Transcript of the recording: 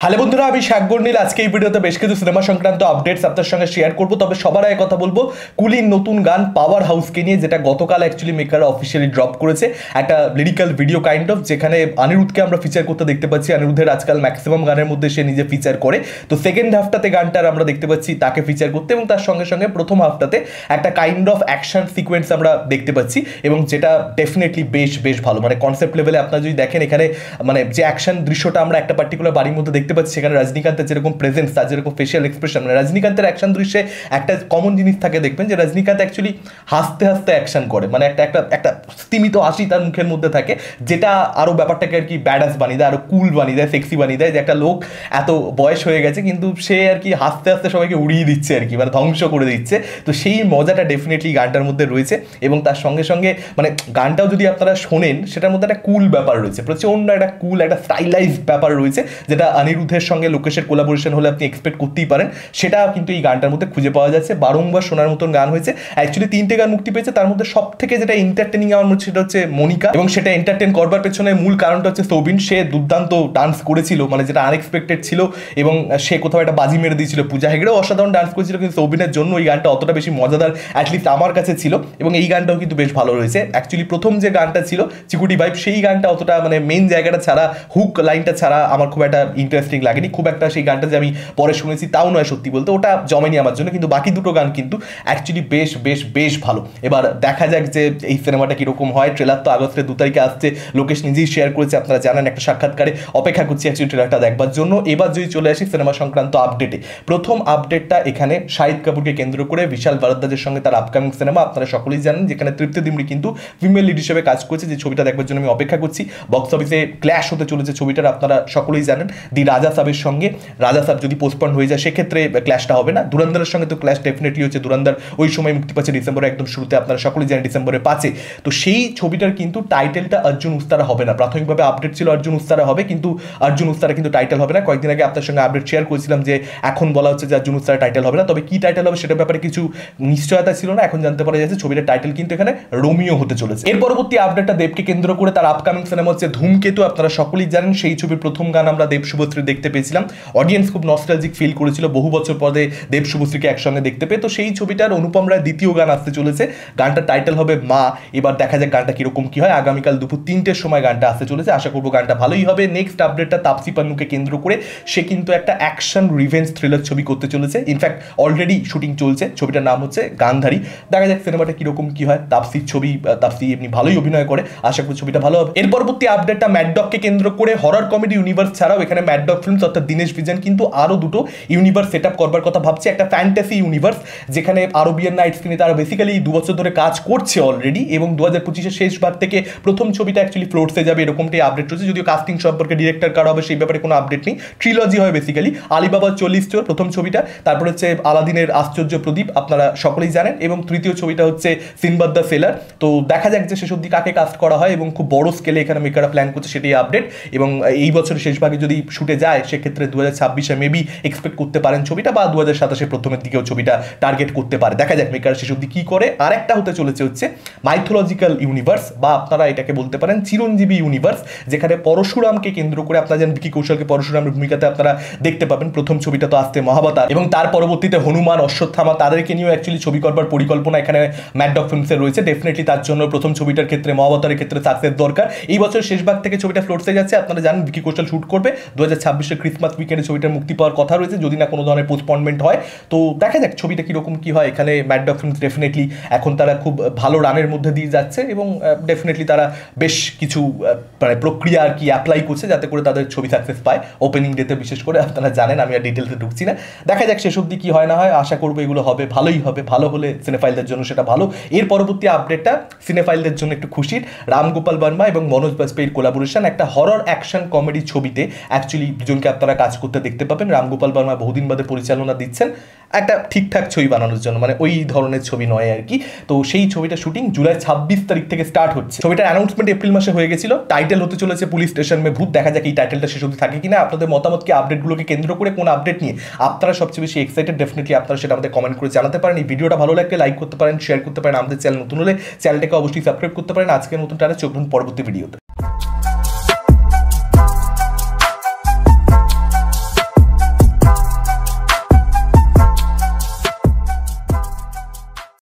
Hello বন্ধুরা, আমি সাগর নীল। আজকে এই ভিডিওতে বেশ কিছু সিনেমা সংক্রান্ত আপডেটস আপনার সঙ্গে শেয়ার করব। তবে সবার আগে কথা বলবো কুলির নতুন গান পাওয়ার হাউসকে নিয়ে, যেটা গতকাল অ্যাকচুয়ালি মেকাররা অফিসিয়ালি ড্রপ করেছে। একটা লিরিক্যাল ভিডিও কাইন্ড অফ, যেখানে অনিরুদ্ধকে আমরা ফিচার করতে দেখতে পাচ্ছি। অনিরুদ্ধের আজকাল ম্যাক্সিমাম গানের মধ্যে সে নিজে ফিচার করে। তো সেকেন্ড হাফটাতে গানটার আমরা দেখতে পাচ্ছি তাকে ফিচার করতে, এবং তার সঙ্গে সঙ্গে প্রথম হাফটাতে একটা কাইন্ড অফ অ্যাকশন সিকোয়েন্স আমরা দেখতে পাচ্ছি, এবং যেটা ডেফিনেটলি বেশ বেশ ভালো। মানে কনসেপ্ট লেভেলে আপনারা যদি দেখেন, এখানে মানে যে অ্যাকশন দৃশ্যটা আমরা একটা পার্টিকুলার বাড়ির মধ্যে দেখতে পাচ্ছি, সেখানে রজনীকান্তের যেরকম প্রেজেন্স, তার যেরকম ফেশিয়াল এক্সপ্রেশন, মানে রজনীকান্তের অ্যাকশন দৃশ্যে একটা কমন জিনিস থাকে, দেখবেন যে রজনীকান্ত অ্যাকচুয়ালি হাসতে হাসতে অ্যাকশন করে। মানে একটা একটা একটা স্তিমিত হাসি তার মুখের মধ্যে থাকে, যেটা আরও ব্যাপারটাকে আর কি ব্যাডাস বানিয়ে দেয়, আরও কুল বানিয়ে দেয়, সেক্সি বানিয়ে দেয়। যে একটা লোক এত বয়স হয়ে গেছে কিন্তু সে আর কি হাসতে হাসতে সবাইকে উড়িয়ে দিচ্ছে আর কি, মানে ধ্বংস করে দিচ্ছে। তো সেই মজাটা ডেফিনেটলি গানটার মধ্যে রয়েছে, এবং তার সঙ্গে সঙ্গে মানে গানটাও যদি আপনারা শোনেন, সেটার মধ্যে একটা কুল ব্যাপার রয়েছে, প্রচণ্ড একটা কুল একটা স্টাইলাইজড ব্যাপার রয়েছে, যেটা অনিরুদ্ধের সঙ্গে লোকেশের কোলাবোরেশন হলে আপনি এক্সপেক্ট করতেই পারেন। সেটা কিন্তু এই গানটার মধ্যে খুঁজে পাওয়া যাচ্ছে। বারংবার শোনার মতন গান হয়েছে। অ্যাকচুয়ালি 3টে গান মুক্তি পেয়েছে, তার মধ্যে সব থেকে যেটা এন্টারটেনিং আমার মধ্যে সেটা হচ্ছে মনিকা, এবং সেটা এন্টারটেন করবার পেছনে মূল কারণটা হচ্ছে সৌবিন। সে দুর্দান্ত ডান্স করেছিল, মানে যেটা আনএক্সপেক্টেড ছিল, এবং সে কোথাও একটা বাজি মেরে দিয়েছিল। পূজা হেগড়েও অসাধারণ ডান্স করেছিল, কিন্তু সৌবিনের জন্য এই গানটা অতটা বেশি মজাদার অ্যাটলিস্ট আমার কাছে ছিল, এবং এই গানটাও কিন্তু বেশ ভালো রয়েছে। অ্যাকচুয়ালি প্রথম যে গানটা ছিল চিকুটি ভাইব, সেই গানটা অতটা মানে মেন জায়গাটা ছাড়া, হুক লাইনটা ছাড়া আমার খুব একটা ইন্টারেস্টিং লাগেনি। খুব একটা সেই গানটা যে আমি পরে শুনেছি তাও নয়, সত্যি বলতে ওটা জমেনি আমার জন্য, কিন্তু বাকি দুটো গান কিন্তু অ্যাকচুয়ালি বেশ বেশ বেশ ভালো। এবার দেখা যাক যে এই সিনেমাটা কীরকম হয়। ট্রেলার তো আগস্টের 2 তারিখে আসছে, লোকেশ নিজেই শেয়ার করেছে, আপনারা জানেন, একটা সাক্ষাৎকারে। অপেক্ষা করছি অ্যাকচুয়ালি ট্রেলারটা দেখবার জন্য। এবার যদি চলে আসি সিনেমা সংক্রান্ত আপডেটে, প্রথম আপডেটটা এখানে শাহিদ কাপুরকে কেন্দ্র করে বিশাল ভারদ্বাজের সঙ্গে তার আপকামিং সিনেমা, আপনারা সকলেই জানেন, যেখানে তৃপ্তি দিমরি কিন্তু ফিমেল লিড হিসেবে কাজ করছে। যে ছবিটা দেখবার জন্য আমি অপেক্ষা করছি। বক্স অফিসে ক্ল্যাশ হতে চলেছে ছবিটার, আপনারা সকলেই জানেন। দি রাজা সাহেবের সঙ্গে, রাজা সাহেব যদি পোস্টপন্ড হয়ে যায় সেক্ষেত্রে ক্ল্যাশটা হবে না। দুরন্দারের সঙ্গে তো ক্ল্যাশ ডেফিনেটলি হচ্ছে। দুরন্দার ওই সময় মুক্তি পাচ্ছে ডিসেম্বরের একদম শুরুতে, আপনারা সকলেই জানেন, ডিসেম্বরে 5-এ। তো সেই ছবিটার কিন্তু টাইটেলটা অর্জুন উস্তারা হবে না। প্রাথমিকভাবে আপডেট ছিল অর্জুন উস্তারা হবে, কিন্তু অর্জুন উস্তারা কিন্তু টাইটেল হবে না। কয়েকদিন আগে আপনার সঙ্গে আপডেট শেয়ার করেছিলাম যে এখন বলা হচ্ছে যে অর্জুন উস্তারা টাইটেল হবে না। তবে কি টাইটেল হবে সেটার ব্যাপারে কিছু নিশ্চয়তা ছিল না। এখন জানতে পারা যাচ্ছে ছবিটার টাইটেল কিন্তু এখানে রোমিও হতে চলেছে। এর পরবর্তী আপডেটটা দেবকে কেন্দ্র করে, তার আপকামিং সিনেমা হচ্ছে ধূমকেতু। আপনারা সকলেই জানেন সেই ছবির প্রথম গান আমরা দেব শুভশ্রী দেখতে পেয়েছিলাম। অডিয়েন্স খুব নস্টালজিক ফিল করেছিল বহু বছর পরে দেব শুভশ্রীকে একসঙ্গে দেখতে পেয়ে। তো সেই ছবিটার অনুপম রায় দ্বিতীয় গান আসতে চলেছে, গানটার টাইটেল হবে মা। এবার দেখা যাক গানটা কিরকম কি হয়। আগামীকাল দুপুর 3টের সময় গানটা আসতে চলেছে, আশা করবো গানটা ভালোই হবে। নেক্সট আপডেটটা তাপসি পান্নুকে কেন্দ্র করে, সে কিন্তু একটা অ্যাকশন রিভেঞ্জ থ্রিলার ছবি করতে চলেছে। ইনফ্যাক্ট অলরেডি শুটিং চলছে। ছবিটার নাম হচ্ছে গান্ধারী। দেখা যাক সিনেমাটা কিরকম কি হয়। তাপসির ছবি, তাপসি এমনি ভালোই অভিনয় করে, আশা করি ছবিটা ভালো হবে। এর পরবর্তী আপডেটটা ম্যাডডগকে কেন্দ্র করে। হরর কমেডি ইউনিভার্স ছাড়াও এখানে ম্যাডডগ ফিল্মস অর্থাৎ দীনেশ ভিজন কিন্তু আরও দুটো ইউনিভার্স সেট আপ করবার কথা ভাবছে। একটা ফ্যান্টাসি ইউনিভার্স, যেখানে আরবিয়ান নাইটস নিয়ে তারা বেসিক্যালি 2 বছর ধরে কাজ করছে অলরেডি, এবং 2025-এর শেষ ভাগ থেকে প্রথম ছবিটা অ্যাকচুয়ালি ফ্লোরসে যাবে, এরকমটাই আপডেট রয়েছে। যদিও কাস্টিং সম্পর্কে ডিরেক্টর কার হবে সেই ব্যাপারে কোনো আপডেট নেই। ট্রিলজি হয় বেসিক্যালি। আলিবাবার 40 চোর প্রথম ছবিটা, তারপর হচ্ছে আলাদিনের আশ্চর্য প্রদীপ, আপনারা সকলেই জানেন, এবং তৃতীয় ছবিটা হচ্ছে সিনবাদ দ্য সেলার। তো দেখা যাক যে শেষ অবধি কাকে কাস্ট করা হয়, এবং খুব বড় স্কেলে এখানে মেকাররা প্ল্যান করছে, সেটাই আপডেট। এবং এই বছরের শেষ ভাগে যদি শুটে যায় সেক্ষেত্রে 2026-এ মেবি এক্সপেক্ট করতে পারেন ছবিটা, বা 2027-এর প্রথমের দিকেও ছবিটা টার্গেট করতে পারে। দেখা যাক মেকার শেষ অবধি কী করে। আর একটা হতে চলেছে হচ্ছে মাইথোলজিক্যাল ইউনিভার্স, বা আপনারা এটাকে বলতে পারেন চিরঞ্জীবী ইউনিভার্স, যেখানে পরশুরামকে কেন্দ্র করে, আপনারা জানেন ভিকি কৌশলকে পরশুরামের ভূমিকাতে আপনারা দেখতে পাবেন। প্রথম ছবিটা তো আসতে মহাবতার, এবং তার পরবর্তীতে হনুমান, অশ্বত্থামা, তাদেরকে নিয়েও অ্যাকচুয়ালি ছবি করবার পরিকল্পনা এখানে ম্যাডডগ ফিল্মসের রয়েছে। ডেফিনেটলি তার জন্য প্রথম ছবিটার ক্ষেত্রে, মহাবতারের ক্ষেত্রে সাকসেস দরকার। এই বছর শেষ ভাগ থেকে ছবিটা ফ্লোরসে যাচ্ছে। আপনারা জানেন ভিকি কৌশল শুট করবে 2026-এর ক্রিসমাস উইকেন্ডে ছবিটার মুক্তি পাওয়ার কথা রয়েছে, যদি না কোনো ধরনের পোস্টপনমেন্ট হয়। তো দেখা যাক ছবিটা কীরকম কী হয়। এখানে ম্যাডডগ ফিল্মস ডেফিনেটলি এখন তারা খুব ভালো রানের মধ্যে দিয়ে যাচ্ছে, এবং ডেফিনেটলি তারা বেশ কিছু মানে প্রক্রিয়া আর কি অ্যাপ্লাই করছে যাতে করে তাদের ছবি সাকসেস পায় ওপেনিং ডেতে, বিশেষ করে। আপনারা জানেন, আমি আর ডিটেলসে ঢুকছি না। দেখা যাক শেষ অবধি কী হয় না হয়। আশা করবো এগুলো হবে, ভালোই হবে। ভালো হলে সিনেফাইলদের জন্য সেটা ভালো। এর পরবর্তী আপডেটটা সিনেফাইলদের জন্য একটু খুশির। রামগোপাল বর্মা এবং মনোজ বাজপেয়ীর কোলাবোরেশন একটা হরর অ্যাকশন কমেডি ছবিতে অ্যাকচুয়ালি দুজনকে আপনারা কাজ করতে দেখতে পাবেন। রামগোপাল বর্মা বহুদিন বাদে পরিচালনা দিচ্ছেন একটা ঠিকঠাক ছবি বানানোর জন্য, মানে ওই ধরনের ছবি নয় আর কি। তো সেই ছবিটা শুটিং জুলাই 26 তারিখ থেকে স্টার্ট হচ্ছে। ছবিটার অ্যানাউন্সমেন্ট এপ্রিল মাসে হয়ে গেছিল। টাইটেল হতে চলেছে পুলিশ স্টেশন মে ভূত। দেখা যাক এই টাইটেলটা শেষ অবধি থাকে কিনা। আপনাদের মতামত কি আপডেটগুলোকে কেন্দ্র করে, কোন আপডেট নিয়ে আপনারা সবচেয়ে বেশি এক্সাইটেড, ডেফিনেটলি আপনারা সেটা আমাদের কমেন্ট করে জানাতে পারেন। এই ভিডিওটা ভালো লাগলে লাইক করতে পারেন, শেয়ার করতে পারেন। আমাদের চ্যানেল নতুন হলে চ্যানেলটাকে অবশ্যই সাবস্ক্রাইব করতে পারেন। আজকের মতন টানা চোখ পরবর্তী ভিডিওতে।